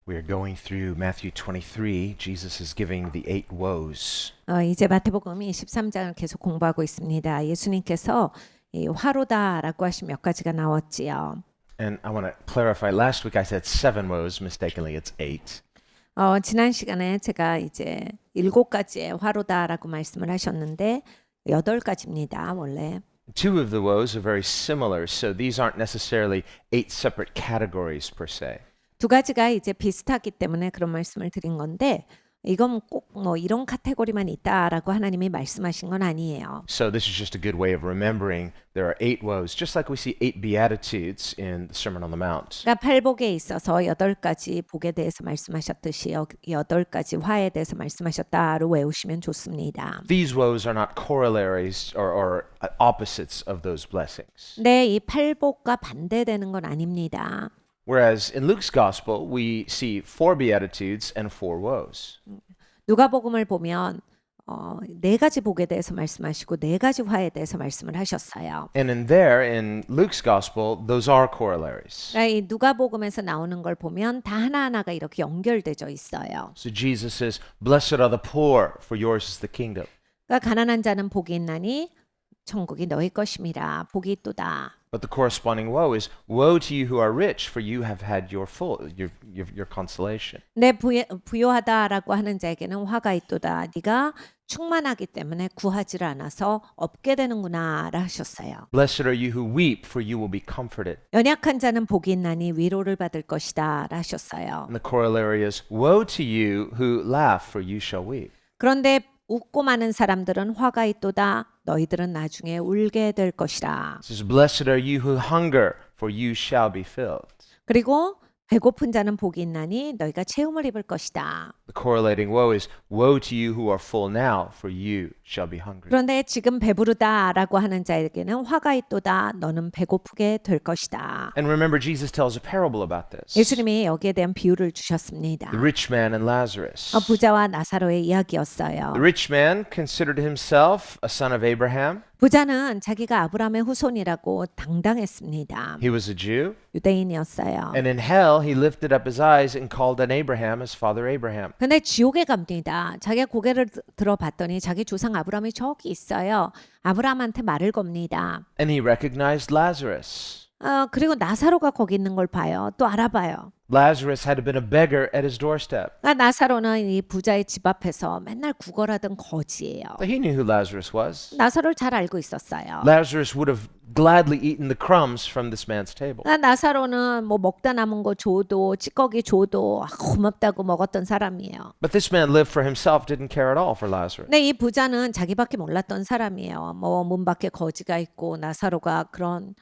We are going through Matthew 23. Jesus is giving the 8 woes. 이제 마태복음 23장을 계속 공부하고 있습니다. 예수님께서 이 화로다라고 하신 몇 가지가 나왔지요. And I want to clarify, last week I said 7 woes, mistakenly it's 8. 지난 시간에 제가 이제 7가지의 화로다라고 말씀을 하셨는데 8가지입니다. 원래. 2 of the woes are very similar, so these aren't necessarily 8 separate categories per se. 2가지가 이제 비슷하기 때문에 그런 말씀을 드린 건데 이건 꼭 뭐 이런 카테고리만 있다라고 하나님이 말씀하신 건 아니에요. So this is just a good way of remembering there are 8 woes, just like we see 8 beatitudes in the Sermon on the Mount. 그러니까 팔복에 있어서 8가지 복에 대해서 말씀하셨듯이 8가지 화에 대해서 말씀하셨다로 외우시면 좋습니다. These woes are not corollaries or opposites of those blessings. 네, 이 팔복과 반대되는 건 아닙니다. Whereas in Luke's gospel, we see 4 beatitudes and 4 woes. 누가복음을 보면 4가지 복에 대해서 말씀하시고 4가지 화에 대해서 말씀을 하셨어요. And in Luke's gospel, those are corollaries. 이 누가복음에서 나오는 걸 보면 다 하나하나가 이렇게 연결되어 있어요. So Jesus says, "Blessed are the poor, for yours is the kingdom." 그러니까 가난한 자는 복이 있나니 천국이 너희 것임이라. 복이 있도다. But the corresponding woe is, "Woe to you who are rich, for you have had your consolation." 내 부요하다라고 하는 자에게는 화가 있도다. 네가 충만하기 때문에 구하지를 않아서 없게 되는구나라 하셨어요. Blessed are you who weep, for you will be comforted. 연약한 자는 복이 있나니 위로를 받을 것이다라 하셨어요. And the corollary is, "Woe to you who laugh, for you shall weep." 그런데 웃고 많은 사람들은 화가 있도다. 너희들은 나중에 울게 될 것이라. It says, "Blessed are you who hunger, for you shall be filled." 그리고 배고픈 자는 복이 있나니 너희가 채움을 입을 것이다. The correlating woe is, "Woe to you who are full now, for you shall be hungry." 그런데 지금 배부르다라고 하는 자에게는 화가 있도다. 너는 배고프게 될 것이다. And remember, Jesus tells a parable about this. 예수님이 여기에 대한 비유를 주셨습니다. The rich man and Lazarus. 부자와 나사로의 이야기였어요. The rich man considered himself a son of Abraham. 부자는 자기가 아브라함의 후손이라고 당당했습니다. He was a Jew. 유대인이었어요. And in hell, he lifted up his eyes and called on Abraham as father Abraham. 근데 지옥에 갑니다. 자기가 고개를 들어봤더니 자기 조상 아브라함이 저기 있어요. 아브라함한테 말을 겁니다. And he recognized Lazarus. 그리고 나사로가 거기 있는 걸 봐요. 또 알아봐요. Lazarus had been a beggar at his doorstep. 나사로는 이 부자의 집 앞에서 맨날 구걸하던 거지예요. But he knew who Lazarus was. 나사로를 잘 알고 있었어요. Lazarus would have gladly eaten the crumbs from this man's table. 나사로는 뭐 먹다 남은 거 줘도 찌꺼기 줘도 고맙다고 먹었던 사람이에요. But this man lived for himself, didn't care at all for Lazarus. 근데 이 부자는 자기밖에 몰랐던 사람이에요. 뭐 문 밖에 거지가 있고 나사로가 그런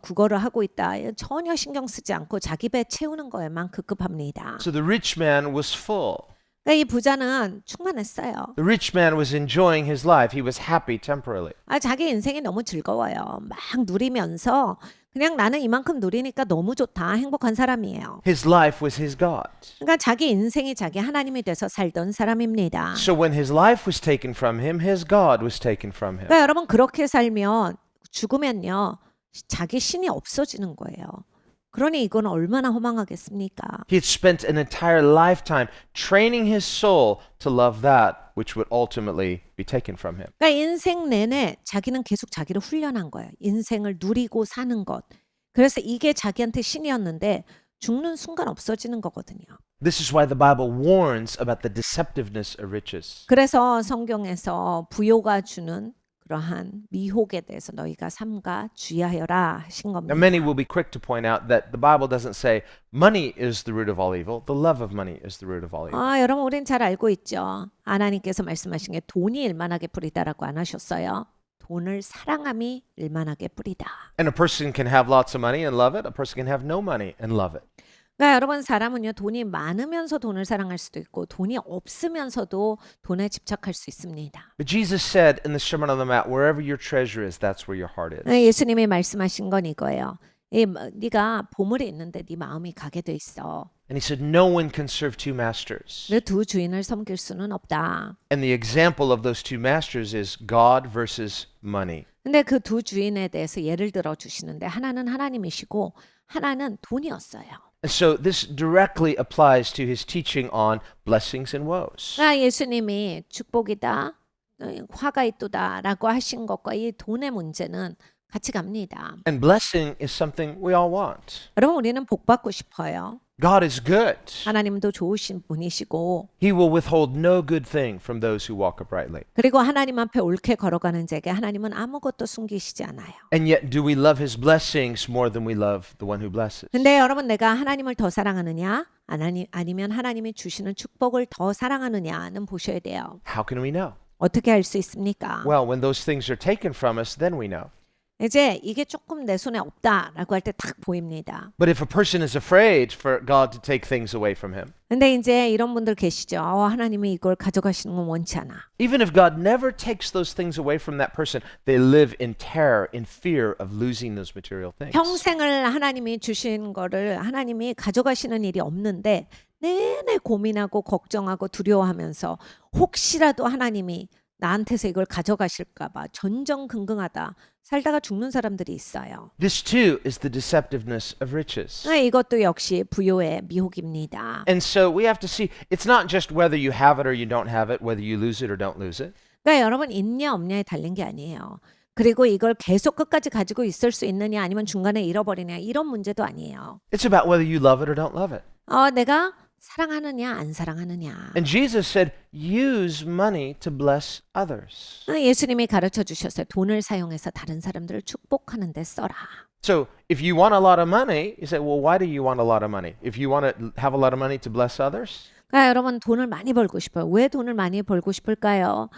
구걸을 하고 있다. 전혀 신경 쓰지 않고 자기 배 채우는 거에만 급급합니다. So the rich man was full. 그러니까 이 부자는 충만했어요. The rich man was enjoying his life. He was happy temporarily. 자기 인생이 너무 즐거워요. 막 누리면서 그냥 나는 이만큼 누리니까 너무 좋다. 행복한 사람이에요. His life was his God. 그러니까 자기 인생이 자기 하나님이 돼서 살던 사람입니다. So when his life was taken from him, his God was taken from him. 그러니까 여러분 그렇게 살면 죽으면요. 자기 신이 없어지는 거예요. 그러니 이건 얼마나 허망하겠습니까? He had spent an entire lifetime training his soul to love that which would ultimately be taken from him. 그러니까 인생 내내 자기는 계속 자기를 훈련한 거예요. 인생을 누리고 사는 것. 그래서 이게 자기한테 신이었는데 죽는 순간 없어지는 거거든요. This is why the Bible warns about the deceptiveness of riches. 그래서 성경에서 부요가 주는 그러한 미혹에 대해서 너희가 삼가 주의하여라 하신 겁니다. Now, many will be quick to point out that the Bible doesn't say money is the root of all evil. The love of money is the root of all evil. 여러분 우린 잘 알고 있죠. 하나님께서 말씀하신 게 돈이 일만하게 뿌리다라고 안 하셨어요. 돈을 사랑함이 일만하게 뿌리다. And a person can have lots of money and love it. A person can have no money and love it. 그러니까 여러분 사람은요 돈이 많으면서 돈을 사랑할 수도 있고 돈이 없으면서도 돈에 집착할 수 있습니다. But Jesus said in the Sermon on the Mount, wherever your treasure is, that's where your heart is. 예수님이 말씀하신 건 이거예요. 네가 보물이 있는데 네 마음이 가게 돼 있어. And he said, no one can serve two masters. 그 두 주인을 섬길 수는 없다. And the example of those two masters is God versus money. 근데 그 두 주인에 대해서 예를 들어 주시는데 하나는 하나님이시고 하나는 돈이었어요. And so this directly applies to his teaching on blessings and woes. 예수님이 축복이다, 화가 있도다라고 하신 것과 이 돈의 문제는 같이 갑니다. And blessing is something we all want. 여러분 우리는 복 받고 싶어요. God is good. 하나님도 좋으신 분이시고 He will withhold no good thing from those who walk uprightly. 그리고 하나님 앞에 옳게 걸어가는 자에게 하나님은 아무것도 숨기시지 않아요. And yet do we love his blessings more than we love the one who blesses? 근데 여러분 내가 하나님을 더 사랑하느냐 아니면 하나님이 주시는 축복을 더 사랑하느냐는 보셔야 돼요. How can we know? 어떻게 알 수 있습니까? Well, when those things are taken from us, then we know. 이제 이게 조금 내 손에 없다라고 할 때 딱 보입니다. But if a person is afraid for God to take things away from him, 근데 이제 이런 분들 계시죠. 하나님이 이걸 가져가시는 건 원치 않아. even if God never takes those things away from that person, they live in terror, in fear of losing those material things. 평생을 하나님이 주신 거를 하나님이 가져가시는 일이 없는데 내내 고민하고 걱정하고 두려워하면서 혹시라도 하나님이 나한테서 이걸 가져가실까 봐 전전긍긍하다 살다가 죽는 사람들이 있어요. This too is the deceptiveness of riches. 이것도 역시 부요의 미혹입니다. And so we have to see, it's not just whether you have it or you don't have it, whether you lose it or don't lose it. 그러니까 여러분 있냐 없냐에 달린 게 아니에요. 그리고 이걸 계속 끝까지 가지고 있을 수 있느냐 아니면 중간에 잃어버리냐 이런 문제도 아니에요. It's about whether you love it or don't love it. 내가 사랑하느냐 안 사랑하느냐. And Jesus said, use money to bless others. 예수님이 가르쳐 주셨어요. 돈을 사용해서 다른 사람들을 축복하는 데 써라. So if you want a lot of money, you say, well, why do you want a lot of money? If you want to have a lot of money to bless others? 그러니까 여러분 돈을 많이 벌고 싶어요. 왜 돈을 많이 벌고 싶을까요?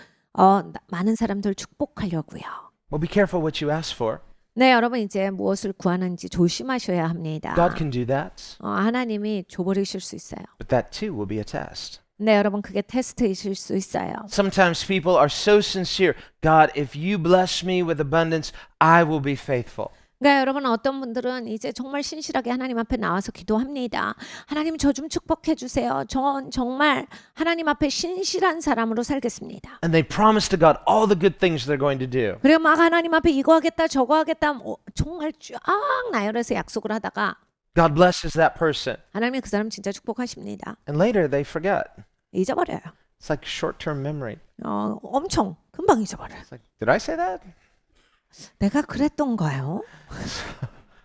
많은 사람들 축복하려고요. Well, be careful what you ask for. 네, 여러분 이제 무엇을 구하는지 조심하셔야 합니다. God can do that, 하나님이 줘버리실 수 있어요. but that too will be a test. 네, 여러분 그게 테스트이실 수 있어요. Sometimes people are so sincere. God, if you bless me with abundance, I will be faithful. 그러니까 여러분 어떤 분들은 이제 정말 신실하게 하나님 앞에 나와서 기도합니다. 하나님 저 좀 축복해 주세요. 전 정말 하나님 앞에 신실한 사람으로 살겠습니다. And they promise to God all the good things they're going to do. 그리고 막 하나님 앞에 이거 하겠다 저거 하겠다 정말 쫙 나열해서 약속을 하다가 God blesses that person. 하나님이 그 사람 진짜 축복하십니다. And later they forget. 잊어버려요. It's like short-term memory. 엄청 금방 잊어버려요. It's like, did I say that? 내가 그랬던가요?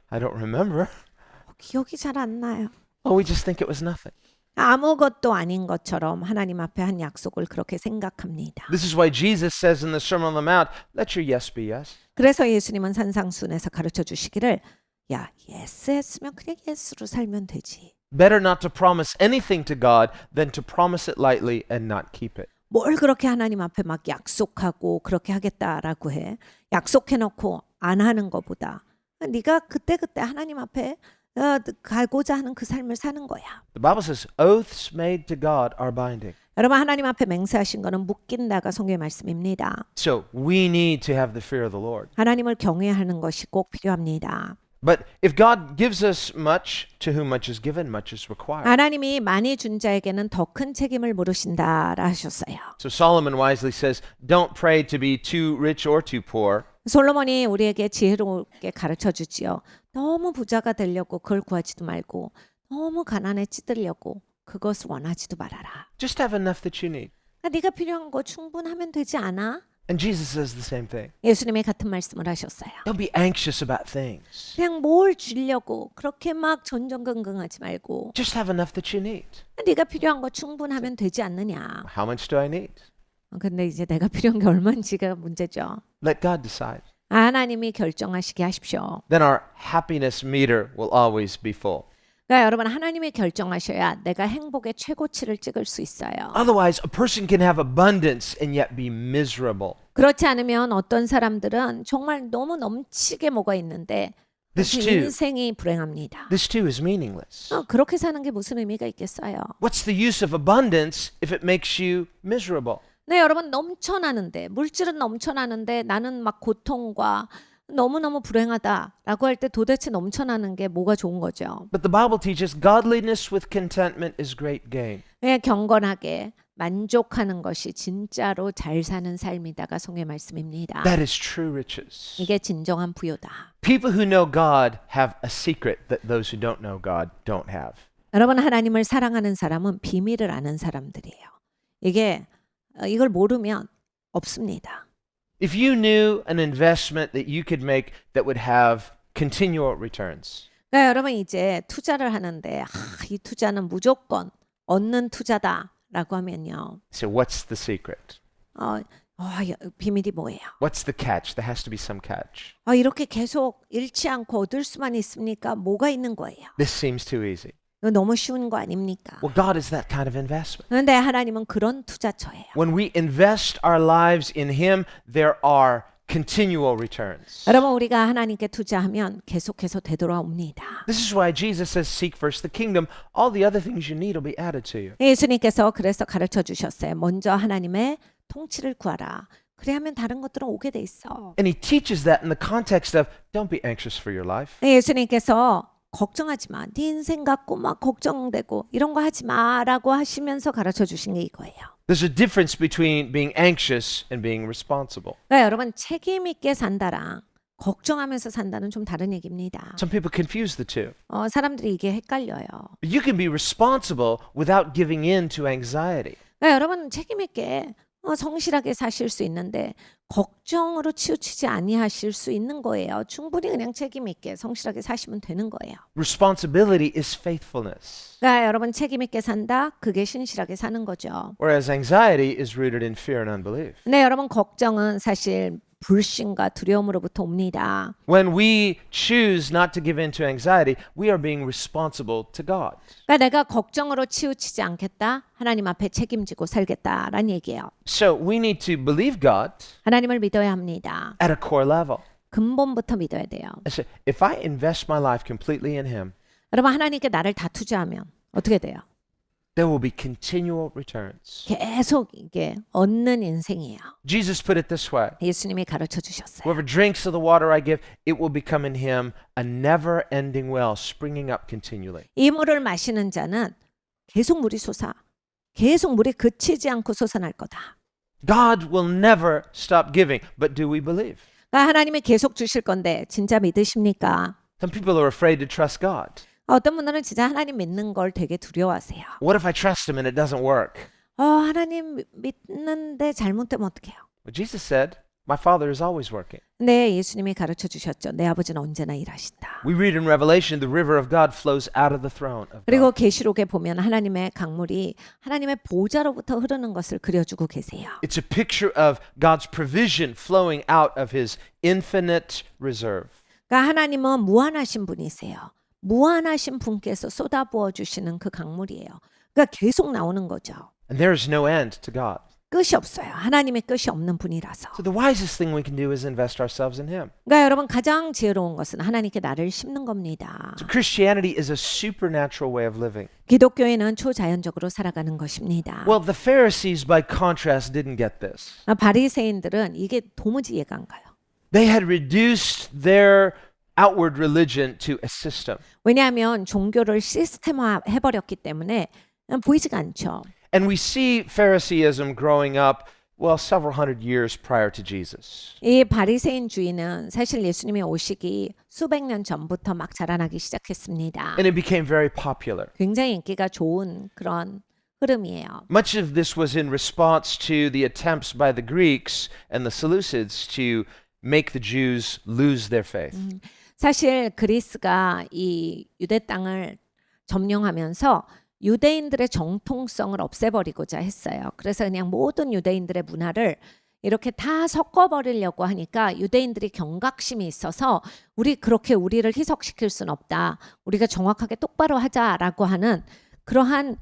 I don't remember. 기억이 잘 안 나요. Oh, we just think it was nothing. 아무것도 아닌 것처럼 하나님 앞에 한 약속을 그렇게 생각합니다. This is why Jesus says in the Sermon on the Mount, let your yes be yes. 그래서 예수님은 산상순에서 가르쳐 주시기를 야, 예스 했으면 그냥 예스로 살면 되지. Better not to promise anything to God than to promise it lightly and not keep it. 뭘 그렇게 하나님 앞에 막 약속하고 그렇게 하겠다라고 해. 약속해놓고 안 하는 것보다 네가 그때그때 하나님 앞에 가고자 하는 그 삶을 사는 거야. The Bible says, oaths made to God are binding. 여러분 하나님 앞에 맹세하신 거는 묶인다가 성경의 말씀입니다. So we need to have the fear of the Lord. 하나님을 경외하는 것이 꼭 필요합니다. But if God gives us much, to whom much is given, much is required. 하나님이 많이 준 자에게는 더 큰 책임을 물으신다라 하셨어요. So Solomon wisely says, don't pray to be too rich or too poor. 솔로몬이 우리에게 지혜롭게 가르쳐 주지요. 너무 부자가 되려고 그걸 구하지도 말고 너무 가난에 찌들려고 그것을 원하지도 말아라. Just have enough that you need. 네가 필요한 거 충분하면 되지 않아? And Jesus says the same thing. 예수님이 같은 말씀을 하셨어요. Don't be anxious about things. 그냥 뭘 주려고 그렇게 막 전전긍긍하지 말고 Just have enough that you need. 네가 필요한 거 충분하면 되지 않느냐. How much do I need? 근데 이제 내가 필요한 게 얼마인지가 문제죠. Let God decide. 하나님이 결정하시게 하십시오. Then our happiness meter will always be full. 그러니까 여러분 하나님이 결정하셔야 내가 행복의 최고치를 찍을 수 있어요. Otherwise, a person can have abundance and yet be miserable. 그렇지 않으면 어떤 사람들은 정말 너무 넘치게 뭐가 있는데 This 그 too. 인생이 불행합니다. This too is meaningless. 그렇게 사는 게 무슨 의미가 있겠어요? What's the use of abundance if it makes you miserable? 네, 여러분 넘쳐나는데 물질은 넘쳐나는데 나는 막 고통과 너무너무 불행하다라고 할 때 도대체 넘쳐나는 게 뭐가 좋은 거죠? But the Bible teaches godliness with contentment is great gain. 왜 경건하게 만족하는 것이 진짜로 잘 사는 삶이다가 성의 말씀입니다. That is true riches. 이게 진정한 부요다. People who know God have a secret that those who don't know God don't have. 여러분 하나님을 사랑하는 사람은 비밀을 아는 사람들이에요. 이걸 모르면 없습니다. If you knew an investment that you could make that would have continual returns, 그러니까 여러분 이제 투자를 하는데 이 투자는 무조건 얻는 투자다라고 하면요. so what's the secret? 비밀이 뭐예요? What's the catch? There has to be some catch. 이렇게 계속 잃지 않고 얻을 수만 있습니까? 뭐가 있는 거예요? This seems too easy. 이거 너무 쉬운 거 아닙니까? Well, God is that kind of investment. 그런데 하나님은 그런 투자처예요. When we invest our lives in Him, there are continual returns. 여러분 우리가 하나님께 투자하면 계속해서 되돌아옵니다. This is why Jesus says, seek first the kingdom. All the other things you need will be added to you. 예수님께서 그래서 가르쳐 주셨어요. 먼저 하나님의 통치를 구하라. 그래야면 다른 것들은 오게 돼 있어. And He teaches that in the context of, don't be anxious for your life. 예수님께서 걱정하지 마. 네 인생 갖고 막 걱정되고 이런 거 하지 마라고 하시면서 가르쳐 주신 게 이거예요. There's a difference between being anxious and being responsible. 그러니까 여러분 책임 있게 산다랑 걱정하면서 산다는 좀 다른 얘기입니다. Some people confuse the two. 사람들이 이게 헷갈려요. But you can be responsible without giving in to anxiety. 그러니까 여러분 책임 있게 성실하게 사실 수 있는데 걱정으로 치우치지 아니하실 수 있는 거예요. 충분히 그냥 책임 있게 성실하게 사시면 되는 거예요. Responsibility is faithfulness, 그러니까 여러분 책임 있게 산다. 그게 신실하게 사는 거죠. whereas anxiety is rooted in fear and unbelief. 근데 여러분 걱정은 사실 불신과 두려움으로부터 옵니다. When we choose not to give in to anxiety, we are being responsible to God. 그러니까 내가 걱정으로 치우치지 않겠다. 하나님 앞에 책임지고 살겠다라는 얘기예요. So we need to believe God 하나님을 믿어야 합니다. at a core level. 근본부터 믿어야 돼요. I said, if I invest my life completely in Him, 여러분 하나님께 나를 다 투자하면 어떻게 돼요? there will be continual returns. 계속 이게 얻는 인생이에요. Jesus put it this way. 예수님이 가르쳐 주셨어요. Whoever drinks of the water I give, it will become in him a never-ending well, springing up continually. 이 물을 마시는 자는 계속 물이 계속 물이 그치지 않고 솟아날 거다. God will never stop giving, but do we believe? 그러니까 하나님이 계속 주실 건데 진짜 믿으십니까? Some people are afraid to trust God. 어떤 분들은 진짜 하나님 믿는 걸 되게 두려워하세요. What if I trust him and it doesn't work? 하나님 믿는데 잘못되면 어떡해요? Well, Jesus said, my Father is always working. 네, 예수님이 가르쳐 주셨죠. 내 아버지는 언제나 일하신다. We read in Revelation, the river of God flows out of the throne of 그리고 God. 계시록에 보면 하나님의 강물이 하나님의 보좌로부터 흐르는 것을 그려주고 계세요. It's a picture of God's provision flowing out of his infinite reserve. 그러니까 하나님은 무한하신 분이세요. 무한하신 분께서 쏟아부어 주시는 그 강물이에요. 그러니까 계속 나오는 거죠. And there is no end to God. 끝이 없어요. 하나님의 끝이 없는 분이라서. So the wisest thing we can do is invest ourselves in him. 그러니까 여러분 가장 지혜로운 것은 하나님께 나를 심는 겁니다. So Christianity is a supernatural way of living. 기독교인은 초자연적으로 살아가는 것입니다. Well, the Pharisees, by contrast, didn't get this. 바리새인들은 이게 도무지 이해가 안 가요. They had reduced their outward religion to a system. 왜냐하면 종교를 시스템화 해버렸기 때문에 보이지가 않죠. And we see Phariseeism growing up, well, several hundred years prior to Jesus. 이 바리새인주의는 사실 예수님이 오시기 수백 년 전부터 막 자라나기 시작했습니다. And it became very popular. 굉장히 인기가 좋은 그런 흐름이에요. Much of this was in response to the attempts by the Greeks and the Seleucids to make the Jews lose their faith. 사실 그리스가 이 유대 땅을 점령하면서 유대인들의 정통성을 없애버리고자 했어요. 그래서 그냥 모든 유대인들의 문화를 이렇게 다 섞어버리려고 하니까 유대인들이 경각심이 있어서 우리를 희석시킬 수는 없다. 우리가 정확하게 똑바로 하자라고 하는 그러한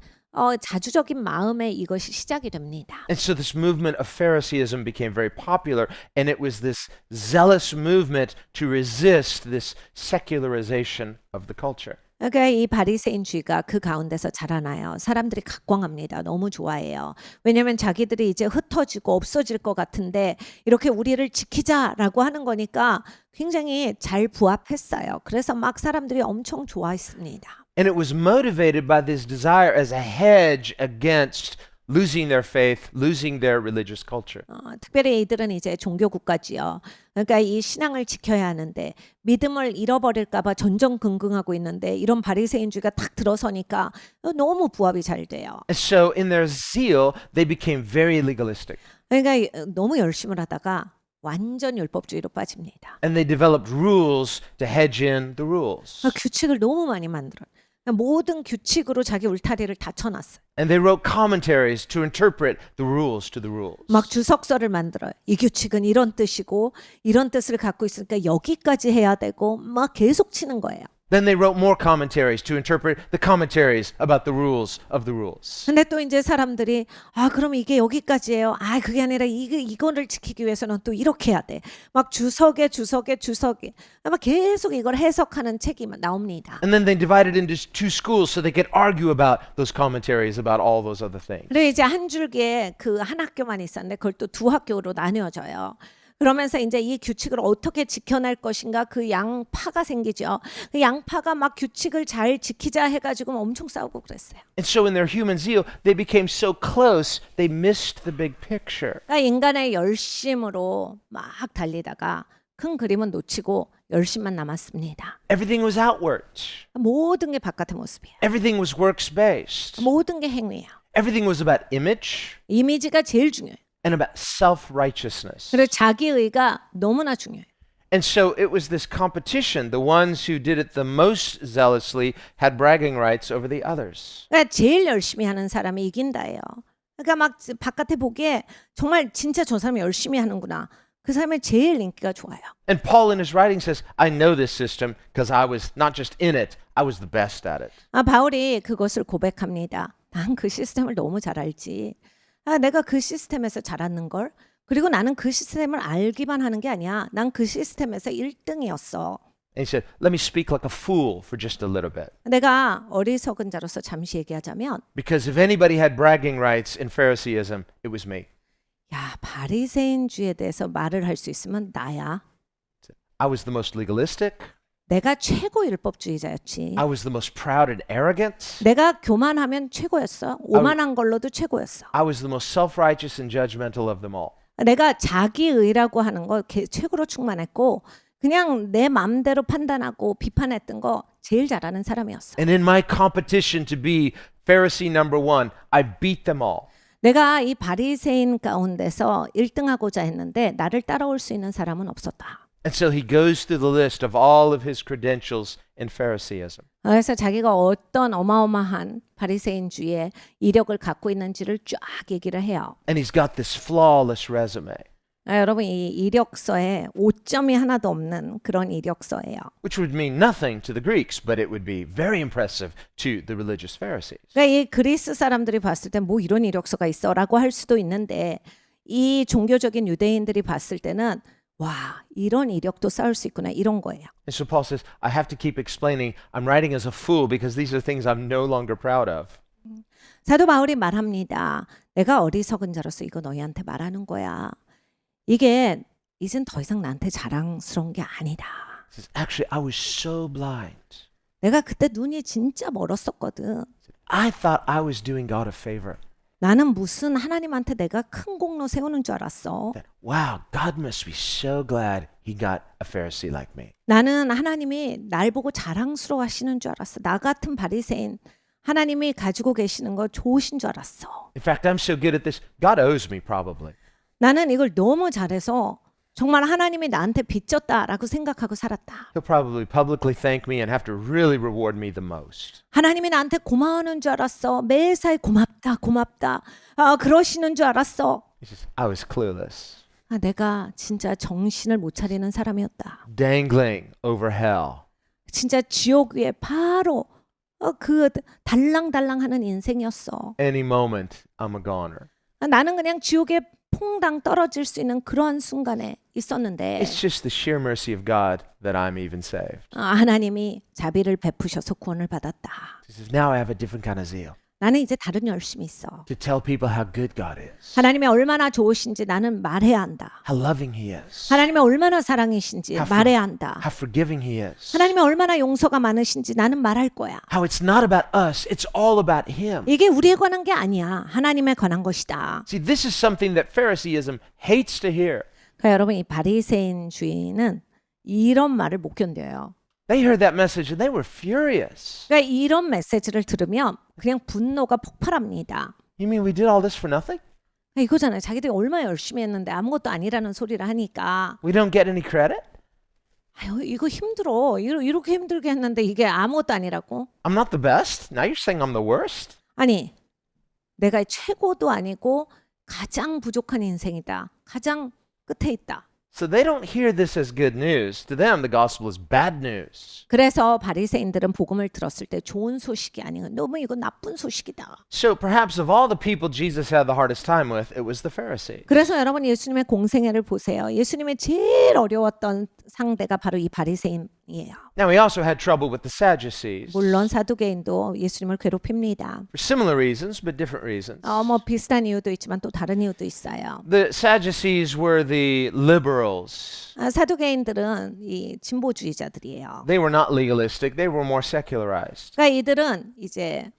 자주적인 마음에 이것이 시작이 됩니다. And so this movement of Phariseeism became very popular, and it was this zealous movement to resist this secularization of the culture. 그러니까 이 바리새인주의가 그 가운데서 자라나요. 사람들이 각광합니다. 너무 좋아해요. 왜냐하면 자기들이 이제 흩어지고 없어질 것 같은데 이렇게 우리를 지키자라고 하는 거니까 굉장히 잘 부합했어요. 그래서 막 사람들이 엄청 좋아했습니다. And it was motivated by this desire as a hedge against losing their faith, losing their religious culture. 특별히 이들은 이제 종교 국가지요. 그러니까 이 신앙을 지켜야 하는데 믿음을 잃어버릴까 봐 전전긍긍하고 있는데 이런 바리새인주의가 딱 들어서니까 너무 부합이 잘 돼요. And so in their zeal, they became very legalistic. 그러니까 너무 열심을 하다가 완전 율법주의로 빠집니다. And they developed rules to hedge in the rules. 규칙을 너무 많이 만들어요. 모든 규칙으로 자기 울타리를 다 쳐놨어요. And they wrote commentaries to interpret the rules to the rules. 막 주석서를 만들어요. 이 규칙은 이런 뜻이고 이런 뜻을 갖고 있으니까 여기까지 해야 되고 막 계속 치는 거예요. Then they wrote more commentaries to interpret the commentaries about the rules of the rules. 근데 또 이제 사람들이 그럼 이게 여기까지예요. 그게 아니라 이거를 지키기 위해서는 또 이렇게 해야 돼. 막 주석에 막 계속 이걸 해석하는 책이 나옵니다. And then they divided into two schools so they could argue about those commentaries about all those other things. 그리고 이제 한 줄기에 그 한 학교만 있었는데 그걸 또 두 학교로 나뉘어져요. 그러면서 이제 이 규칙을 어떻게 지켜낼 것인가 그 양파가 생기죠. 그 양파가 막 규칙을 잘 지키자 해가지고 엄청 싸우고 그랬어요. And so in their human zeal, they became so close, they missed the big picture. 그러니까 인간의 열심으로 막 달리다가 큰 그림은 놓치고 열심만 남았습니다. Everything was outward. 모든 게 바깥의 모습이에요. Everything was works-based. 모든 게 행위예요. Everything was about image 이미지가 제일 중요해요. and about self-righteousness. 그리고 자기의가 너무나 중요해요. And so it was this competition. The ones who did it the most zealously had bragging rights over the others. 그러니까 제일 열심히 하는 사람이 이긴다예요. 그러니까 막 바깥에 보기에 정말 진짜 저 사람이 열심히 하는구나. 그 사람이 제일 인기가 좋아요. And Paul in his writing says, I know this system because I was not just in it, I was the best at it. 바울이 그것을 고백합니다. 난 그 시스템을 너무 잘 알지. 내가 그 시스템에서 자랐는 걸. 그리고 나는 그 시스템을 알기만 하는 게 아니야. 난 그 시스템에서 1등이었어. And he said, let me speak like a fool for just a little bit. 내가 어리석은 자로서 잠시 얘기하자면 Because if anybody had bragging rights in Phariseeism, it was me. 바리새인주의에 대해서 말을 할 수 있으면 나야. I was the most legalistic. 내가 최고 율법주의자였지. I was the most proud and arrogant. 내가 교만하면 최고였어. 오만한 걸로도 최고였어. I was the most self-righteous and judgmental of them all. 내가 자기의라고 하는 거 최고로 충만했고 그냥 내 마음대로 판단하고 비판했던 거 제일 잘하는 사람이었어. And in my competition to be Pharisee number one, I beat them all. 내가 이 바리새인 가운데서 1등하고자 했는데 나를 따라올 수 있는 사람은 없었다. And so he goes through the list of all of his credentials in Phariseeism. 그래서 자기가 어떤 어마어마한 바리새인주의의 이력을 갖고 있는지를 쫙 얘기를 해요. And he's got this flawless resume, 여러분 이 이력서에 오점이 하나도 없는 그런 이력서예요. which would mean nothing to the Greeks, but it would be very impressive to the religious Pharisees. 그러니까 이 그리스 사람들이 봤을 때 뭐 이런 이력서가 있어라고 할 수도 있는데 이 종교적인 유대인들이 봤을 때는 와 이런 이력도 쌓을 수 있구나 이런 거예요. And so Paul says, I have to keep explaining I'm writing as a fool because these are things I'm no longer proud of. 사도 바울이 말합니다. 내가 어리석은 자로서 이거 너희한테 말하는 거야. 이게 이젠 더 이상 나한테 자랑스러운 게 아니다. He says, actually, I was so blind. 내가 그때 눈이 진짜 멀었었거든. I thought I was doing God a favor. 나는 무슨 하나님한테 내가 큰 공로 세우는 줄 알았어. That, wow, God must be so glad he got a Pharisee like me. 나는 하나님이 날 보고 자랑스러워 하시는 줄 알았어. 나 같은 바리새인 하나님이 가지고 계시는 거 좋으신 줄 알았어. In fact, I'm so good at this, God owes me probably. 나는 이걸 너무 잘해서 정말 하나님이 나한테 빚졌다라고 생각하고 살았다. He'll probably publicly thank me and have to really reward me the most. 하나님이 나한테 고마워하는 줄 알았어. 매사에 고맙다, 고맙다. 그러시는 줄 알았어. He says, I was clueless, 내가 진짜 정신을 못 차리는 사람이었다. dangling over hell. 진짜 지옥 위에 바로 그 달랑달랑하는 인생이었어. Any moment, I'm a goner. 나는 그냥 지옥에 퐁당 떨어질 수 있는 그러한 순간에 있었는데 It's just the sheer mercy of God that I'm even saved. 하나님이 자비를 베푸셔서 구원을 받았다. He says, now I have a different kind of zeal. 나는 이제 다른 열심이 있어. to tell people how good God is, 하나님이 얼마나 좋으신지 나는 말해야 한다. how loving He is, 하나님이 얼마나 사랑이신지 말해야 한다. how forgiving He is, 하나님이 얼마나 용서가 많으신지 나는 말할 거야. how it's not about us, it's all about Him. 이게 우리에 관한 게 아니야. 하나님에 관한 것이다. See, this is something that Phariseeism hates to hear. 그러니까 여러분 이 바리새인주의는 이런 말을 못 견뎌요. They heard that message and they were furious. 그러니까 이런 메시지를 들으면 그냥 분노가 폭발합니다. You mean we did all this for nothing? 이거잖아요. 자기들이 얼마나 열심히 했는데 아무것도 아니라는 소리를 하니까 We don't get any credit? 아유 이거 힘들어. 이렇게 힘들게 했는데 이게 아무것도 아니라고? I'm not the best? Now you're saying I'm the worst? 아니 내가 최고도 아니고 가장 부족한 인생이다. 가장 끝에 있다. So they don't hear this as good news. To them, the gospel is bad news. 그래서 바리새인들은 복음을 들었을 때 좋은 소식이 아니고 너무 이거 나쁜 소식이다. So perhaps of all the people Jesus had the hardest time with, it was the Pharisees. 그래서 여러분 예수님의 공생애를 보세요. 예수님의 제일 어려웠던 상대가 바로 이 바리새인이에요. Now, he also had trouble with the Sadducees. 물론 사두개인도 예수님을 괴롭힙니다. For similar reasons, but different reasons. 뭐 비슷한 이유도 있지만 또 다른 이유도 있어요. The Sadducees were the liberals. 사두개인들은 이 진보주의자들이에요. They were not legalistic. They were more secularized. 그러니까 이들은 이제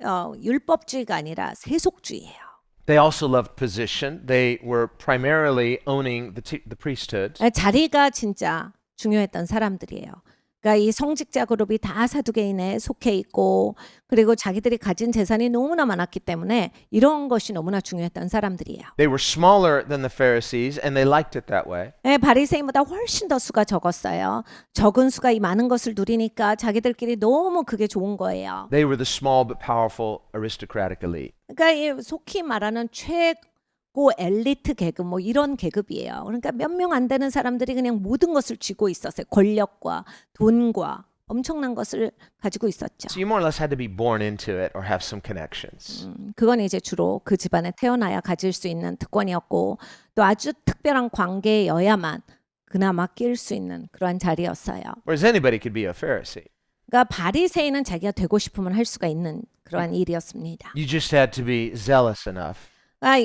율법주의가 아니라 세속주의예요. They also loved position. They were primarily owning the priesthood. 자리가 진짜 중요했던 사람들이에요. 그러니까 이 성직자 그룹이 다 사두개인에 속해 있고 그리고 자기들이 가진 재산이 너무나 많았기 때문에 이런 것이 너무나 중요했던 사람들이에요. They were smaller than the Pharisees, and they liked it that way. 바리새인보다 훨씬 더 수가 적었어요. 적은 수가 이 많은 것을 누리니까 자기들끼리 너무 그게 좋은 거예요. They were the small but powerful aristocratic elite. 그러니까 이 속히 말하는 최고 엘리트 계급 뭐 이런 계급이에요. 그러니까 몇 명 안 되는 사람들이 그냥 모든 것을 쥐고 있었어요. 권력과 돈과 엄청난 것을 가지고 있었죠. So you more or less had to be born into it or have some connections. 그건 이제 주로 그 집안에 태어나야 가질 수 있는 특권이었고 또 아주 특별한 관계여야만 그나마 낄 수 있는 그러한 자리였어요. Whereas anybody could be a Pharisee. 그러니까 바리새인은 자기가 되고 싶으면 할 수가 있는 그러한 일이었습니다. You just had to be zealous enough.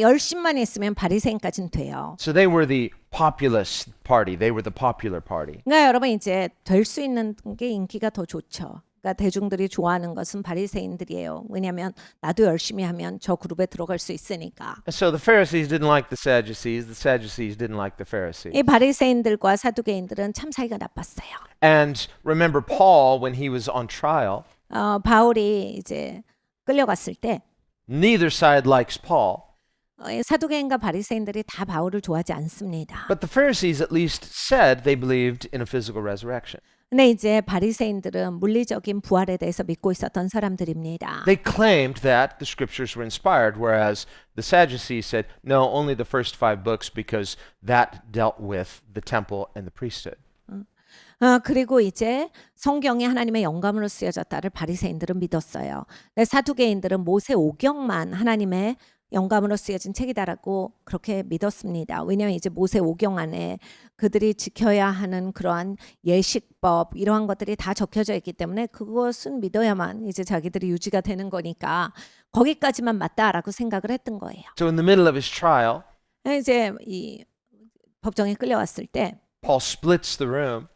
열심만 있으면 바리새인까지는 돼요. So they were the populist party. They were the popular party. 그러니까 여러분 이제 될 수 있는 게 인기가 더 좋죠. 그러니까 대중들이 좋아하는 것은 바리새인들이에요. 왜냐하면 나도 열심히 하면 저 그룹에 들어갈 수 있으니까. And so the Pharisees didn't like the Sadducees didn't like the Pharisees. 이 바리새인들과 사두개인들은 참 사이가 나빴어요. And remember Paul when he was on trial, 바울이 이제 끌려갔을 때 neither side likes Paul. 사두개인과 바리새인들이 다 바울을 좋아하지 않습니다. But the Pharisees at least said they believed in a physical resurrection. 근데 이제 바리새인들은 물리적인 부활에 대해서 믿고 있었던 사람들입니다. They claimed that the scriptures were inspired, whereas the Sadducees said, no, only the first 5 books because that dealt with the temple and the priesthood. 그리고 이제 성경이 하나님의 영감으로 쓰여졌다를 바리새인들은 믿었어요. 사두개인들은 모세 오경만 하나님의 영감으로 쓰여진 책이다라고 그렇게 믿었습니다. 왜냐하면 이제 모세 오경 안에 그들이 지켜야 하는 그러한 예식법 이러한 것들이 다 적혀져 있기 때문에 그것은 믿어야만 이제 자기들이 유지가 되는 거니까 거기까지만 맞다라고 생각을 했던 거예요. So in the middle of his trial, 이제 이 법정에 끌려왔을 때 Paul splits the room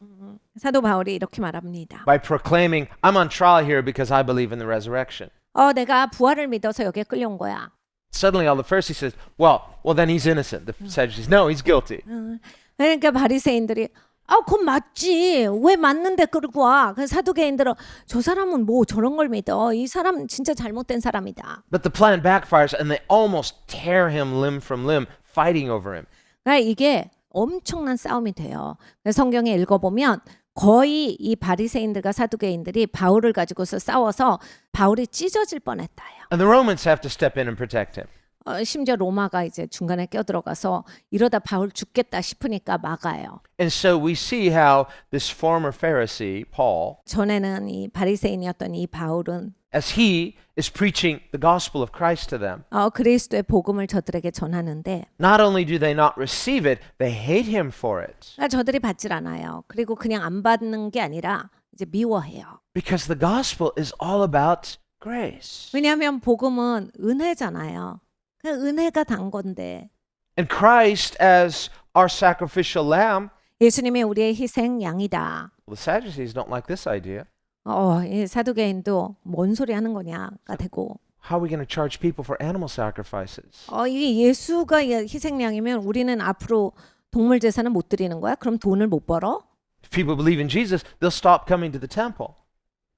사도 바울이 이렇게 말합니다. by proclaiming, I'm on trial here because I believe in the resurrection. 내가 부활을 믿어서 여기에 끌려온 거야. Suddenly all the Pharisees says, well, then he's innocent. The Sadducees, no, he's guilty. 그러니까 바리새인들이 그건 맞지. 왜 맞는데 끌고 와? 그 사두개인들은 저 사람은 뭐 저런 걸 믿어. 이 사람 진짜 잘못된 사람이다. But the plan backfires and they almost tear him limb from limb, fighting over him. 그러니까 이게 엄청난 싸움이 돼요. 성경에 읽어보면 거의 이 바리새인들과 사두개인들이 바울을 가지고서 싸워서 바울이 찢어질 뻔했다요. And the Romans have to step in and protect him. 심지어 로마가 이제 중간에 껴들어가서 이러다 바울 죽겠다 싶으니까 막아요. And so we see how this former Pharisee, Paul, 전에는 이 바리새인이었던 이 바울은 as he is preaching the gospel of Christ to them, 그리스도의 복음을 저들에게 전하는데 not only do they not receive it, they hate him for it. 저들이 받질 않아요. 그리고 그냥 안 받는 게 아니라 이제 미워해요. Because the gospel is all about grace. 왜냐하면 복음은 은혜잖아요. 그 은혜가 단 건데 And Christ as our sacrificial lamb, 예수님이 우리의 희생 양이다. well, the Sadducees don't like this idea. 이 사두개인도 뭔 소리 하는 거냐가 되고 How are we going to charge people for animal sacrifices? 이게 예수가 희생양이면 우리는 앞으로 동물 제사는 못 드리는 거야? 그럼 돈을 못 벌어? If people believe in Jesus, they'll stop coming to the temple.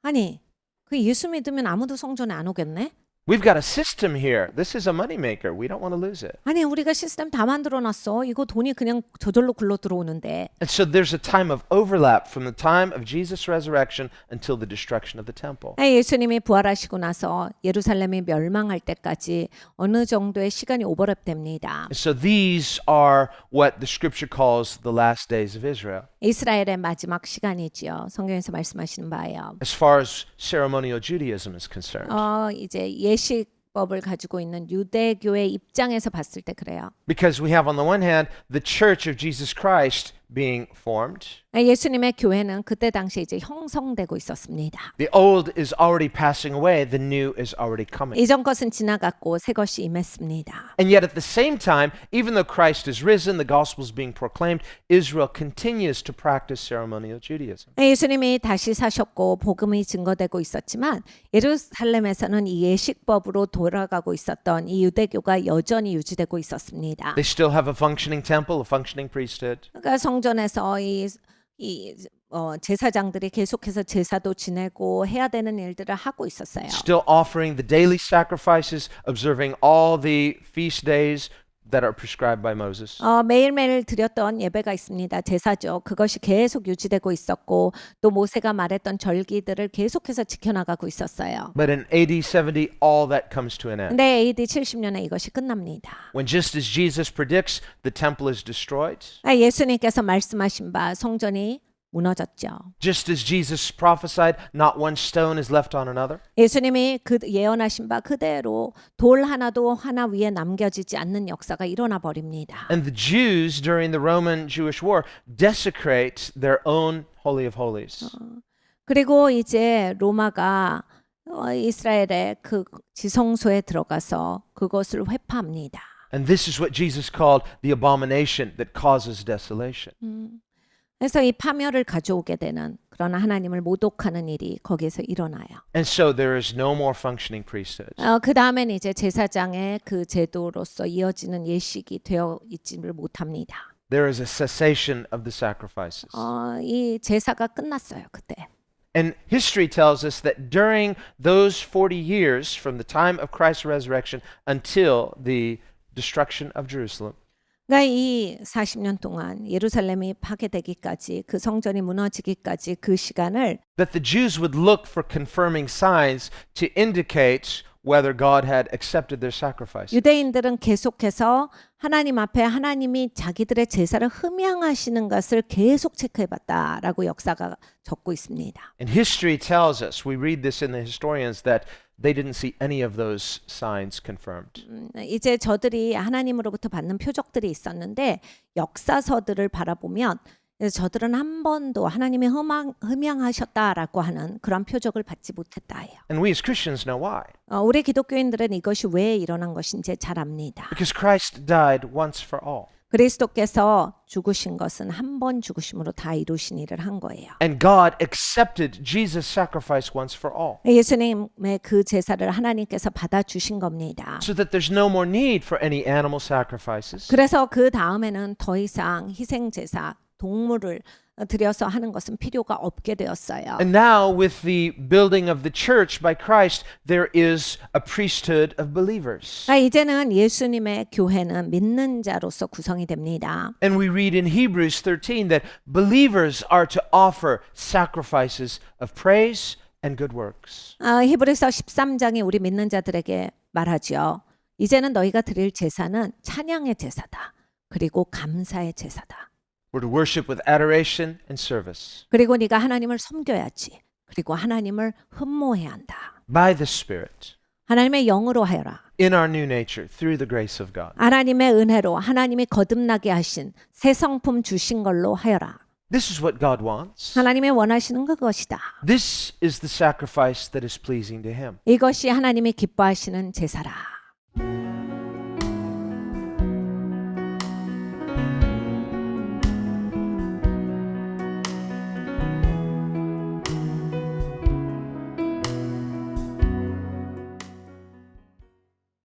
아니, 그 예수 믿으면 아무도 성전에 안 오겠네? We've got a system here. This is a moneymaker. We don't want to lose it. 아니, 우리가 시스템 다 만들어놨어. 이거 돈이 그냥 저절로 굴러 들어오는데. And so there's a time of overlap from the time of Jesus' resurrection until the destruction of the temple. 예수님이 부활하시고 나서 예루살렘이 멸망할 때까지 어느 정도의 시간이 오버랩됩니다. And so these are what the scripture calls the last days of Israel. 이스라엘의 마지막 시간이지요. 성경에서 말씀하시는 바예요. As far as ceremonial Judaism is concerned. 이제 예식법을 가지고 있는 유대교의 입장에서 봤을 때 그래요. Because we have on the one hand the church of Jesus Christ being formed. 예수님의 교회는 그때 당시에 이제 형성되고 있었습니다. The old is already passing away, the new is already coming. 이전 것은 지나갔고 새 것이 임했습니다. And yet at the same time, even though Christ is risen, the gospel is being proclaimed, Israel continues to practice ceremonial Judaism. 예수님이 다시 사셨고 복음이 증거되고 있었지만 예루살렘에서는 이 예식법으로 돌아가고 있었던 이 유대교가 여전히 유지되고 있었습니다. They still have a functioning temple, a functioning priesthood. 그러니까 성전에서 제사장들이 계속해서 제사도 지내고 해야 되는 일들을 하고 있었어요. Still offering the daily sacrifices, observing all the feast days that are prescribed by Moses. 매일매일 드렸던 예배가 있습니다. 제사죠. 그것이 계속 유지되고 있었고 또 모세가 말했던 절기들을 계속해서 지켜나가고 있었어요. But in AD 70, all that comes to an end. 근데 AD 70년에 이것이 끝납니다. When just as Jesus predicts, the temple is destroyed. 예수님께서 말씀하신 바 성전이 무너졌죠. Just as Jesus prophesied, not one stone is left on another. 예수님이 그 예언하신 바 그대로 돌 하나도 하나 위에 남겨지지 않는 역사가 일어나 버립니다. And the Jews during the Roman Jewish War desecrate their own Holy of Holies. 그리고 이제 로마가 이스라엘의 그 지성소에 들어가서 그것을 회파합니다. And this is what Jesus called the abomination that causes desolation. 그래서 이 파멸을 가져오게 되는 그러나 하나님을 모독하는 일이 거기에서 일어나요. And so there is no more functioning priesthood. 그 다음엔 이제 제사장의 그 제도로서 이어지는 예식이 되어 있지를 못합니다. There is a cessation of the sacrifices. 이 제사가 끝났어요 그때. And history tells us that during those 40 years from the time of Christ's resurrection until the destruction of Jerusalem, 그러니까 이 40년 동안 예루살렘이 파괴되기까지 그 성전이 무너지기까지 그 시간을 that the Jews would look for confirming signs to indicate whether God had accepted their sacrifice. 유대인들은 계속해서 하나님 앞에 하나님이 자기들의 제사를 흠양하시는 것을 계속 체크해봤다라고 역사가 적고 있습니다. And history tells us, we read this in the historians, that they didn't see any of those signs confirmed. 이제 저들이 하나님으로부터 받는 표적들이 있었는데 역사서들을 바라보면 저들은 한 번도 하나님이 흠양하셨다라고 하는 그런 표적을 받지 못했다예요. And we as Christians know why. 우리 기독교인들은 이것이 왜 일어난 것인지 잘 압니다. Because Christ died once for all. 그리스도께서 죽으신 것은 한 번 죽으심으로 다 이루신 일을 한 거예요. And God accepted Jesus' sacrifice once for all. 예수님의 그 제사를 하나님께서 받아주신 겁니다. So that there's no more need for any animal sacrifices. 그래서 그 다음에는 더 이상 희생 제사, 동물을 들여서 하는 것은 필요가 없게 되었어요. And now with the building of the church by Christ, there is a priesthood of believers. 이제는 예수님의 교회는 믿는 자로서 구성이 됩니다. And we read in Hebrews 13 that believers are to offer sacrifices of praise and good works. 히브리서 13장이 우리 믿는 자들에게 말하죠. 이제는 너희가 드릴 제사는 찬양의 제사다. 그리고 감사의 제사다. We're to worship with adoration and service. 그리고 네가 하나님을 섬겨야지. 그리고 하나님을 흠모해야 한다. By the Spirit. 하나님의 영으로 하여라. In our new nature, through the grace of God. 하나님의 은혜로 하나님이 거듭나게 하신 새 성품 주신 걸로 하여라. This is what God wants. 하나님의 원하시는 그것이다. This is the sacrifice that is pleasing to Him. 이것이 하나님이 기뻐하시는 제사라.